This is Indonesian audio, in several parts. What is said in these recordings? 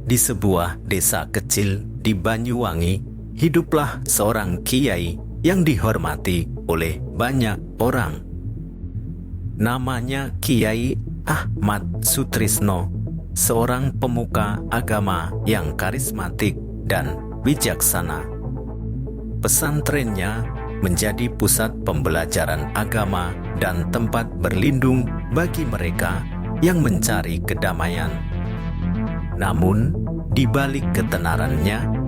Di sebuah desa kecil di Banyuwangi, hiduplah seorang kiai yang dihormati oleh banyak orang. Namanya Kiai Ahmad Sutrisno, seorang pemuka agama yang karismatik dan bijaksana. Pesantrennya menjadi pusat pembelajaran agama dan tempat berlindung bagi mereka yang mencari kedamaian. Namun, di balik ketenarannya,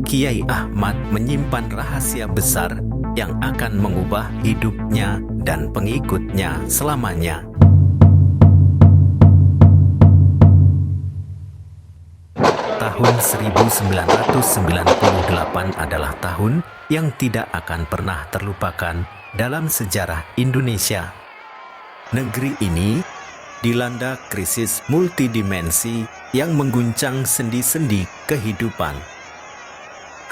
Kiai Ahmad menyimpan rahasia besar yang akan mengubah hidupnya dan pengikutnya selamanya. Tahun 1998 adalah tahun yang tidak akan pernah terlupakan dalam sejarah Indonesia. Negeri ini dilanda krisis multidimensi yang mengguncang sendi-sendi kehidupan.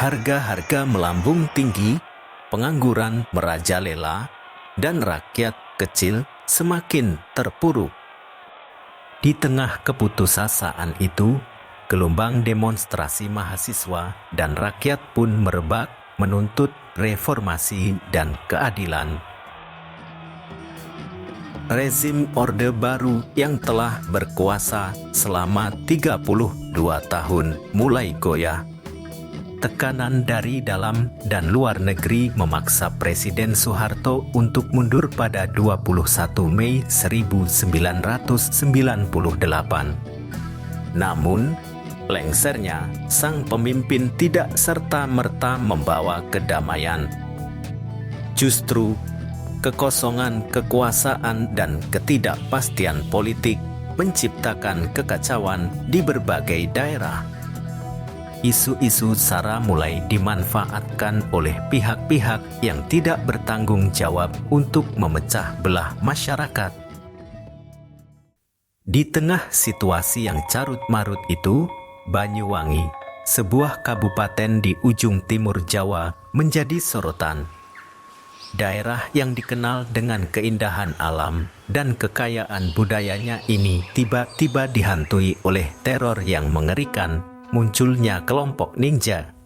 Harga-harga melambung tinggi, pengangguran merajalela, dan rakyat kecil semakin terpuruk. Di tengah keputusasaan itu, gelombang demonstrasi mahasiswa dan rakyat pun merebak menuntut reformasi dan keadilan. Rezim Orde Baru yang telah berkuasa selama 32 tahun mulai goyah. Tekanan dari dalam dan luar negeri memaksa Presiden Soeharto untuk mundur pada 21 Mei 1998. Namun, lengsernya sang pemimpin tidak serta-merta membawa kedamaian. Justru, kekosongan kekuasaan dan ketidakpastian politik menciptakan kekacauan di berbagai daerah. Isu-isu SARA mulai dimanfaatkan oleh pihak-pihak yang tidak bertanggung jawab untuk memecah belah masyarakat. Di tengah situasi yang carut-marut itu, Banyuwangi, sebuah kabupaten di ujung timur Jawa, menjadi sorotan. Daerah yang dikenal dengan keindahan alam dan kekayaan budayanya ini tiba-tiba dihantui oleh teror yang mengerikan, munculnya kelompok ninja.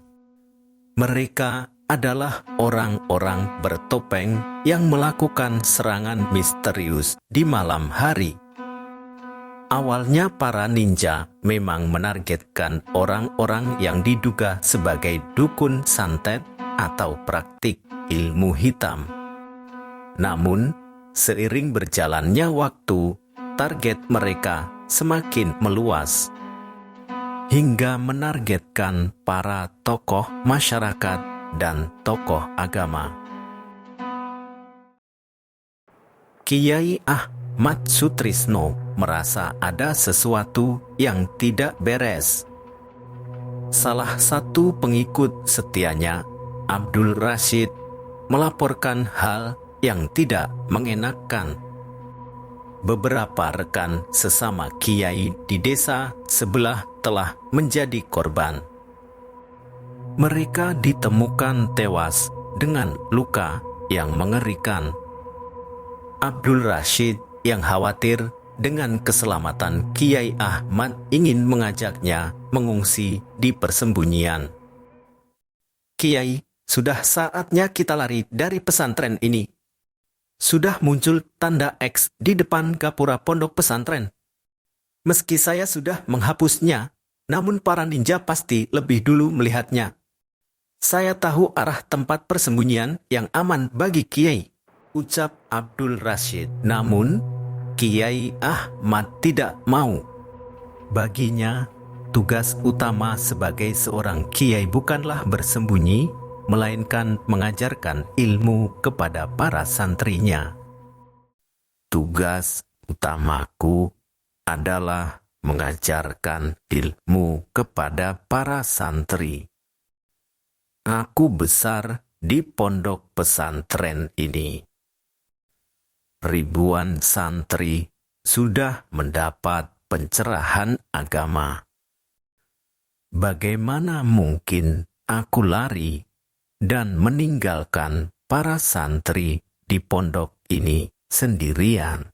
Mereka adalah orang-orang bertopeng yang melakukan serangan misterius di malam hari. Awalnya para ninja memang menargetkan orang-orang yang diduga sebagai dukun santet atau praktik ilmu hitam. Namun, seiring berjalannya waktu, target mereka semakin meluas, hingga menargetkan para tokoh masyarakat dan tokoh agama. Kiai Ahmad Sutrisno merasa ada sesuatu yang tidak beres. Salah satu pengikut setianya, Abdul Rashid, melaporkan hal yang tidak mengenakan. Beberapa rekan sesama kiai di desa sebelah telah menjadi korban. Mereka ditemukan tewas dengan luka yang mengerikan. Abdul Rashid yang khawatir dengan keselamatan Kiai Ahmad ingin mengajaknya mengungsi di persembunyian. Kiai, sudah saatnya kita lari dari pesantren ini. Sudah muncul tanda X di depan gapura pondok pesantren. Meski saya sudah menghapusnya, namun para ninja pasti lebih dulu melihatnya. Saya tahu arah tempat persembunyian yang aman bagi Kiai, ucap Abdul Rashid. Namun, Kiai Ahmad tidak mau. Baginya, tugas utama sebagai seorang kiai bukanlah bersembunyi, melainkan mengajarkan ilmu kepada para santrinya. Tugas utamaku adalah mengajarkan ilmu kepada para santri. Aku besar di pondok pesantren ini. Ribuan santri sudah mendapat pencerahan agama. Bagaimana mungkin aku lari dan meninggalkan para santri di pondok ini sendirian?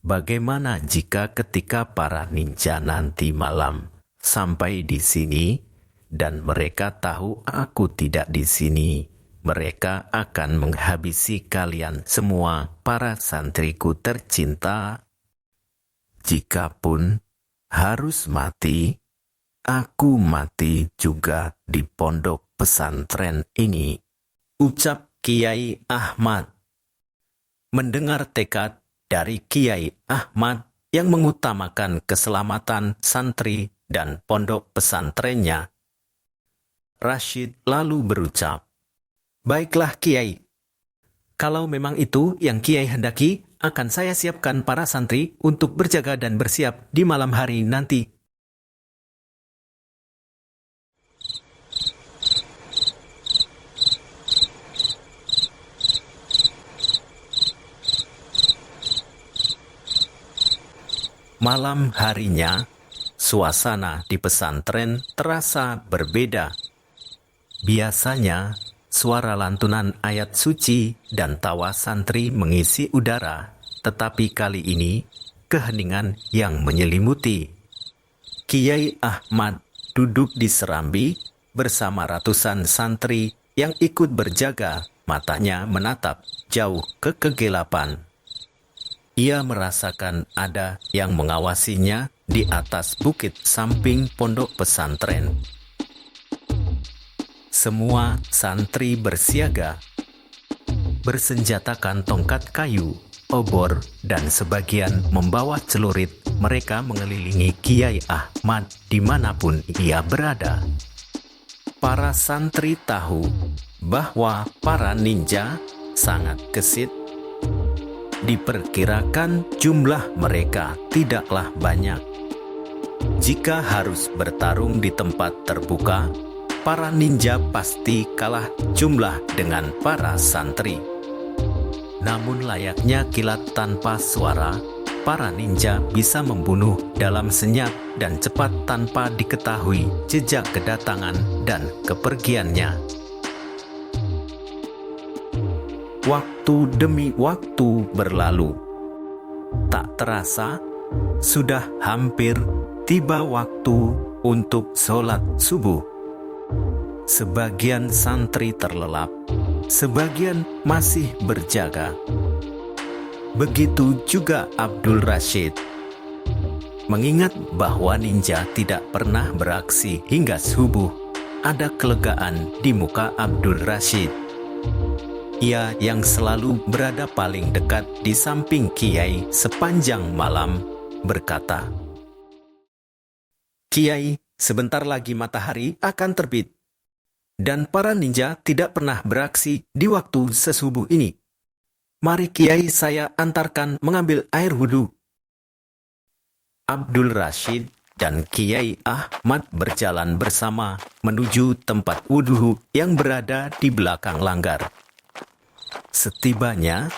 Bagaimana jika ketika para ninja nanti malam sampai di sini, dan mereka tahu aku tidak di sini, mereka akan menghabisi kalian semua, para santriku tercinta. Jikapun harus mati, aku mati juga di pondok pesantren ini, ucap Kiai Ahmad. Mendengar tekad dari Kiai Ahmad yang mengutamakan keselamatan santri dan pondok pesantrennya, Rashid lalu berucap, "Baiklah Kiai, kalau memang itu yang Kiai hendaki, akan saya siapkan para santri untuk berjaga dan bersiap di malam hari nanti." Malam harinya, suasana di pesantren terasa berbeda. Biasanya, suara lantunan ayat suci dan tawa santri mengisi udara, tetapi kali ini, keheningan yang menyelimuti. Kiai Ahmad duduk di serambi bersama ratusan santri yang ikut berjaga, matanya menatap jauh ke kegelapan. Ia merasakan ada yang mengawasinya di atas bukit samping pondok pesantren. Semua santri bersiaga, bersenjatakan tongkat kayu, obor, dan sebagian membawa celurit. Mereka mengelilingi Kiai Ahmad dimanapun ia berada. Para santri tahu bahwa para ninja sangat gesit. Diperkirakan jumlah mereka tidaklah banyak. Jika harus bertarung di tempat terbuka, para ninja pasti kalah jumlah dengan para santri. Namun layaknya kilat tanpa suara, para ninja bisa membunuh dalam senyap dan cepat tanpa diketahui jejak kedatangan dan kepergiannya. Waktu demi waktu berlalu. Tak terasa, sudah hampir tiba waktu untuk sholat subuh. Sebagian santri terlelap, sebagian masih berjaga. Begitu juga Abdul Rashid. Mengingat bahwa ninja tidak pernah beraksi hingga subuh, ada kelegaan di muka Abdul Rashid. Ia yang selalu berada paling dekat di samping Kiai sepanjang malam berkata, "Kiai, sebentar lagi matahari akan terbit. Dan para ninja tidak pernah beraksi di waktu sesubuh ini. Mari Kiai saya antarkan mengambil air wudhu." Abdul Rashid dan Kiai Ahmad berjalan bersama menuju tempat wudhu yang berada di belakang langgar. Setibanya,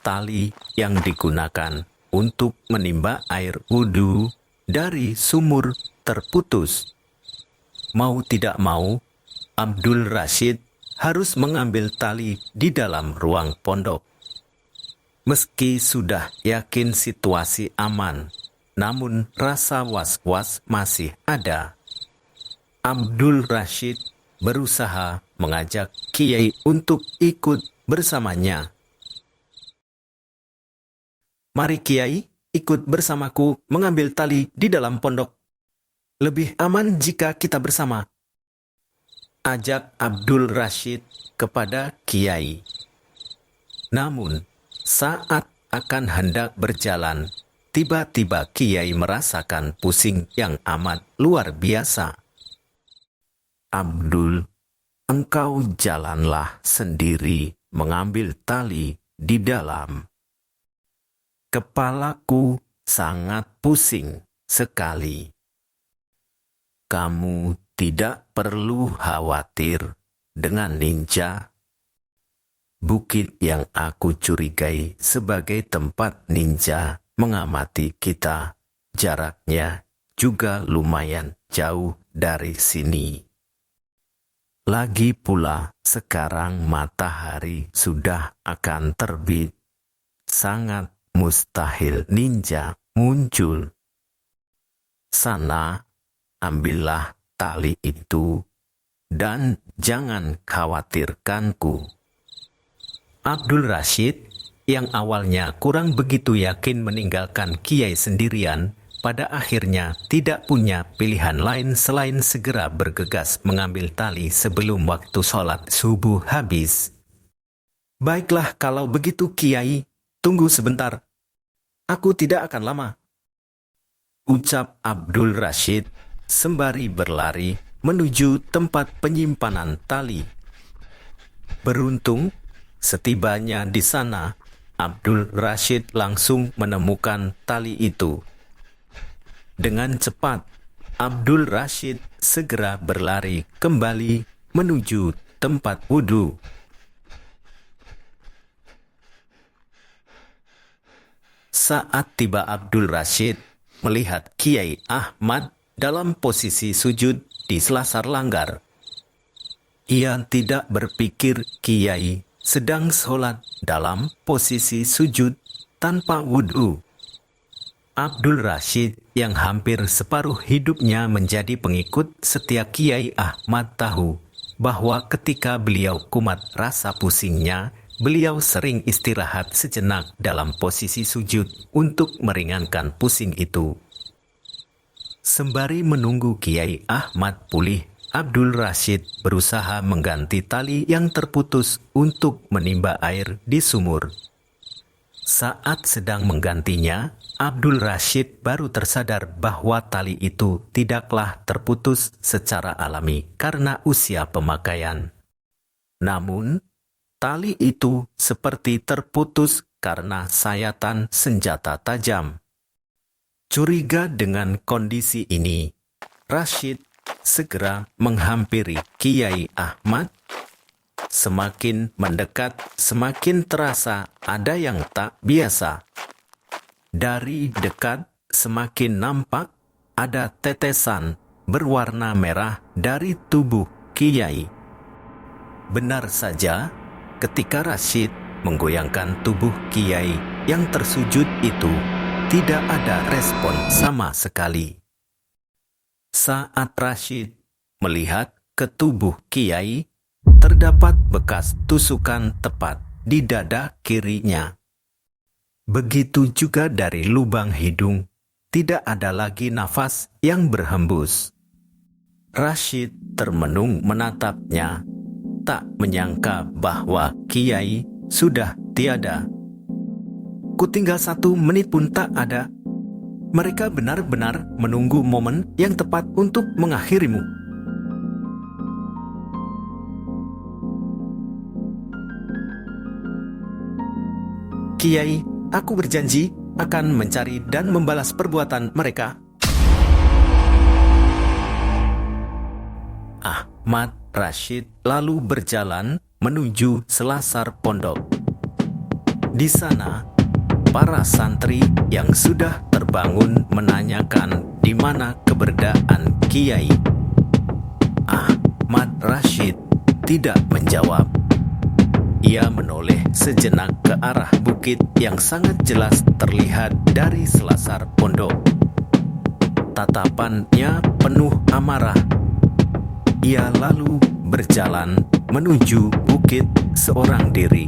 tali yang digunakan untuk menimba air wudhu dari sumur terputus. Mau tidak mau, Abdul Rashid harus mengambil tali di dalam ruang pondok. Meski sudah yakin situasi aman, namun rasa was-was masih ada. Abdul Rashid berusaha mengajak Kiai untuk ikut bersamanya. "Mari Kiai, ikut bersamaku mengambil tali di dalam pondok. Lebih aman jika kita bersama," ajak Abdul Rashid kepada Kiai. Namun, saat akan hendak berjalan, tiba-tiba Kiai merasakan pusing yang amat luar biasa. "Abdul, engkau jalanlah sendiri mengambil tali di dalam. Kepalaku sangat pusing sekali. Kamu tidak perlu khawatir dengan ninja. Bukit yang aku curigai sebagai tempat ninja mengamati kita, jaraknya juga lumayan jauh dari sini. Lagi pula sekarang matahari sudah akan terbit. Sangat mustahil ninja muncul. Sana ambillah tali itu dan jangan khawatirkanku." Abdul Rashid yang awalnya kurang begitu yakin meninggalkan Kiai sendirian, pada akhirnya tidak punya pilihan lain selain segera bergegas mengambil tali sebelum waktu sholat subuh habis. "Baiklah kalau begitu Kiai, tunggu sebentar. Aku tidak akan lama," ucap Abdul Rashid sembari berlari menuju tempat penyimpanan tali. Beruntung, setibanya di sana, Abdul Rashid langsung menemukan tali itu. Dengan cepat, Abdul Rashid segera berlari kembali menuju tempat wudhu. Saat tiba Abdul Rashid melihat Kiai Ahmad dalam posisi sujud di selasar langgar. Ia tidak berpikir Kiai sedang sholat dalam posisi sujud tanpa wudhu. Abdul Rashid yang hampir separuh hidupnya menjadi pengikut setia Kiai Ahmad tahu bahwa ketika beliau kumat rasa pusingnya, beliau sering istirahat sejenak dalam posisi sujud untuk meringankan pusing itu. Sembari menunggu Kiai Ahmad pulih, Abdul Rashid berusaha mengganti tali yang terputus untuk menimba air di sumur. Saat sedang menggantinya, Abdul Rashid baru tersadar bahwa tali itu tidaklah terputus secara alami karena usia pemakaian. Namun, tali itu seperti terputus karena sayatan senjata tajam. Curiga dengan kondisi ini, Rashid segera menghampiri Kiai Ahmad. Semakin mendekat, semakin terasa ada yang tak biasa. Dari dekat, semakin nampak ada tetesan berwarna merah dari tubuh Kiai. Benar saja, ketika Rashid menggoyangkan tubuh Kiai yang tersujud itu, tidak ada respon sama sekali. Saat Rashid melihat ke tubuh Kiai, terdapat bekas tusukan tepat di dada kirinya. Begitu juga dari lubang hidung, tidak ada lagi nafas yang berhembus. Rashid termenung menatapnya, tak menyangka bahwa Kiai sudah tiada. "Kutinggal 1 menit pun tak ada. Mereka benar-benar menunggu momen yang tepat untuk mengakhirimu." "Kiai, aku berjanji akan mencari dan membalas perbuatan mereka." Ahmad Rashid lalu berjalan menuju selasar pondok. Di sana, para santri yang sudah terbangun menanyakan di mana keberadaan Kiai. Ahmad Rashid tidak menjawab. Ia menoleh sejenak ke arah bukit yang sangat jelas terlihat dari selasar pondok. Tatapannya penuh amarah. Ia lalu berjalan menuju bukit seorang diri.